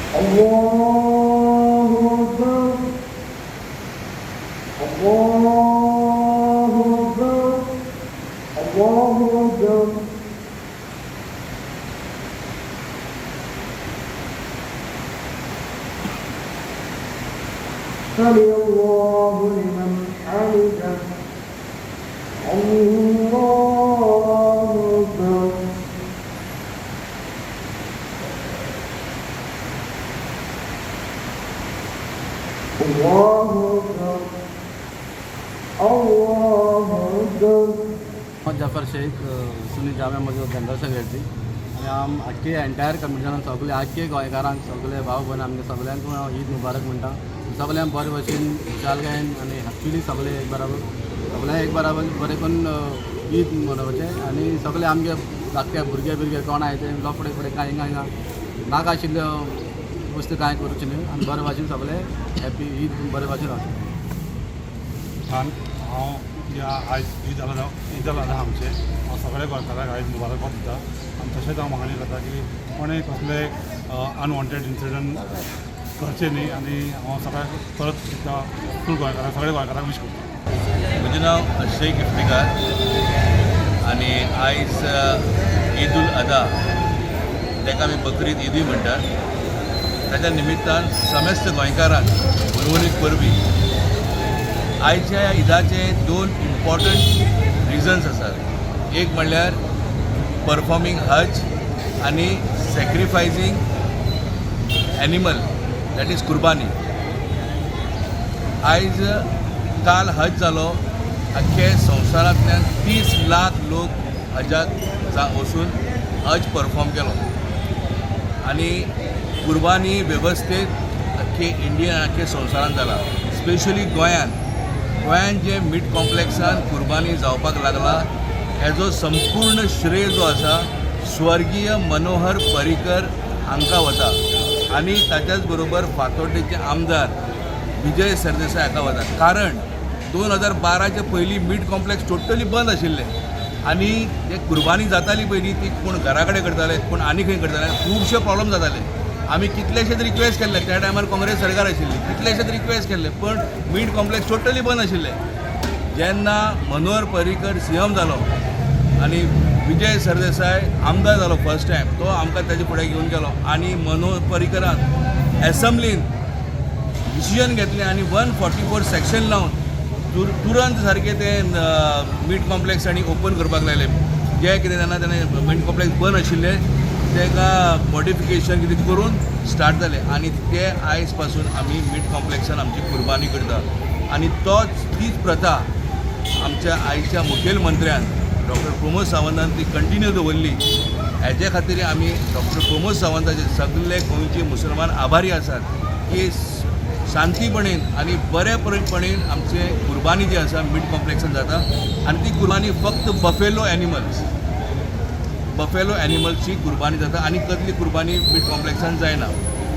الله أكبر الله أكبر الله أكبر سمع الله لمن حمده الله أكبر الله أكبر الله أكبر जाफर शेख सुनी जाम्या मस्जिद general secretary आणि आख्खे एंटायर कमिशनान सगळे आख्खे गोंयकारांक सगळे भाव भयण आमगे सगळ्यांक ईद मुबारक म्हणटा सगळ्यांक बरे भशेन खुशालकायेन आनी हॅप्पिली सगळे एक बराबर सगळ्यांक एक बराबर बरें करून ईद मनोवचें आनी सगळे आमगे धाकटे भुरगे कोण आहाय ते लोपडे फुडें कांय नाका आशिल्ल्यो वस्तू कांय करूचे न्ही आनी बरे भाशेन सगळे हॅप्पी ईद बरे भाशेन रावचे हांव आयज ईद अल अधा आमचे हांव सगळे गोंयकारांक आयज मुबारकबाद दिता आनी तशेंच हांव मागणी करता की कोणें कसले अनवॉन्टेड इन्सिडंट करचे न्ही आनी हांव सगळ्यांक परत दिता फूल गोंयकारांक सगळे गोंयकारांक विश करता. म्हजें नांव शेख इफ्तिकार आनी आयज ईद उल अधा ताका आमी बकरीद ईदूय म्हणटात ताच्या निमित्तान समेस्त गोंयकारांक उर्वरीत परबीं आयच्या ईदाचे दोन इम्पॉर्टंट रिजन्स आसात. एक म्हणल्यार परफॉर्मींग हज आनी सॅक्रिफायसींग एनिमल दॅट इज कुर्बानी. आयज काल हज जालो अख्खे संवसारांतल्यान 30 लाख लोक हजाक वचून हज परफॉर्म केलो आनी कुर्बानी वेवस्थेत अख्खे इंडियन अख्खे संवसारांत जाला. स्पेशली गोंयान जे मीट कॉम्प्लेक्सान कुर्बानी जावपाक लागला हेजो संपूर्ण श्रेय जो आसा स्वर्गीय मनोहर पर्रीकर हांकां वता आनी ताच्याच बरोबर फातोड्डेचे आमदार विजय सरदेसाय हाका वता. कारण 2012चे पयलीं मीट कॉम्प्लेक्स टोटली बंद आशिल्ले आनी जे कुर्बानी जाताली पयलीं ती कोण घरा कडेन करताले कोण आनी खंय करताले खुबशे प्रॉब्लम जाताले. आमी कितलेशेच रिक्वेस्ट केल्ले त्या टायमार काँग्रेस सरकार आशिल्ली कितलेशेच रिक्वेस्ट केल्ले पण मीट कॉम्प्लेक्स टोटली बंद आशिल्ले. जेन्ना मनोहर पर्रीकर सीएम जालो आनी विजय सरदेसाय आमदार जालो फर्स्ट टायम तो आमकां ताजे फुडें घेवन गेलो आनी मनोहर पर्रीकरान एसेंब्लीन डिसिजन घेतलें आनी 144 सेक्शन लावन तुरंत सारकें तें मीट कॉम्प्लेक्स आनी ओपन करपाक लायले. जे कितें तेन्ना मीट कॉम्प्लेक्स बंद आशिल्ले तेका मॉडिफिकेशन कितें करून स्टार्ट जालें आनी ते आयज पासून आमी मीट कॉम्प्लेक्सान आमची कुर्बानी करता आनी तीच प्रथा आमच्या आयच्या मुखेलमंत्र्यान डॉक्टर प्रमोद सावंतान ती कंटिन्यू दवरली. हेजे खातीर आमी डॉक्टर प्रमोद सावंताचे सगळे गोंयचे मुसलमान आभारी आसात की शांतीपणेन आनी बरेपणेन आमचे कुर्बानी जी आसा मीट कॉम्प्लेक्सान जाता आनी ती कुर्बानी फक्त बफेलो एनिमल्सची कुर्बानी जाता आनी कसली कुर्बानी मीट कॉम्प्लेक्सान जायना.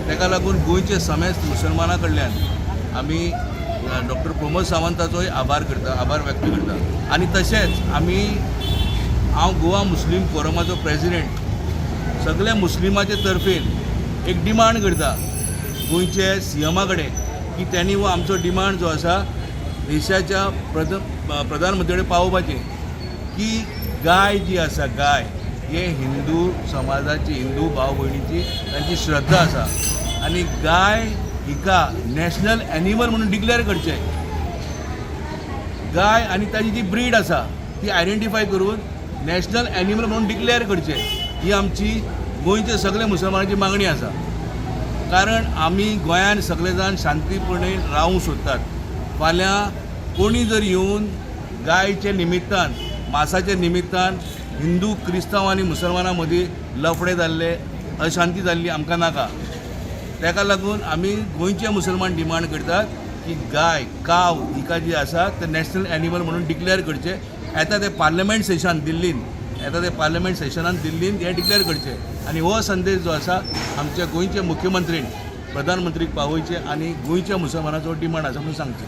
ताका लागून गोंयचे समेस्त मुसलमाना कडल्यान आमी डॉक्टर प्रमोद सावंताचोय आभार व्यक्त करता. आनी तशेंच हांव गोवा मुस्लीम फोरमाचो प्रेसिडेंट सगळ्या मुस्लिमाचे तर्फेन एक डिमांड करता गोंयचे सीएमा कडेन की त्यांनी हो आमचो डिमांड जो आसा देशाच्या प्रधानमंत्री कडेन पावोवपाचें की गाय जी आसा गाय हे हिंदू समाजाची हिंदू भाव भयणीची तांची श्रद्धा आसा आनी गाय हिका नॅशनल एनिमल म्हणून डिक्लेअर करचें. गाय आनी ताजी जी ब्रीड आसा ती आयडेंटिफाय करून नॅशनल एनिमल म्हणून डिक्लेअर करचें ही आमची गोंयचे सगळे मुसलमानांची मागणी आसा. कारण आमी गोंयान सगळे जाण शांतीपणे रावूंक सोदतात. फाल्यां कोणी जर येवन गायचे निमित्तान मासाचे निमित्तान हिंदू क्रिस्तांव आनी मुसलमानां मदीं लफडे जाल्ले अशांती जाल्ली आमकां नाका. ताका लागून आमी गोंयचे मुसलमान डिमांड करतात की गाय काव हिका जी आसा ते नॅशनल एनिमल म्हणून डिक्लेअर करचे. येता ते पार्लमेंट सेशनान दिल्लीन हे डिक्लेअर करचे आनी हो संदेश जो आसा आमच्या गोंयचे मुख्यमंत्रीन प्रधानमंत्रीक पावोवचे आनी गोंयच्या मुसलमानाचो डिमांड आसा म्हणून सांगचे.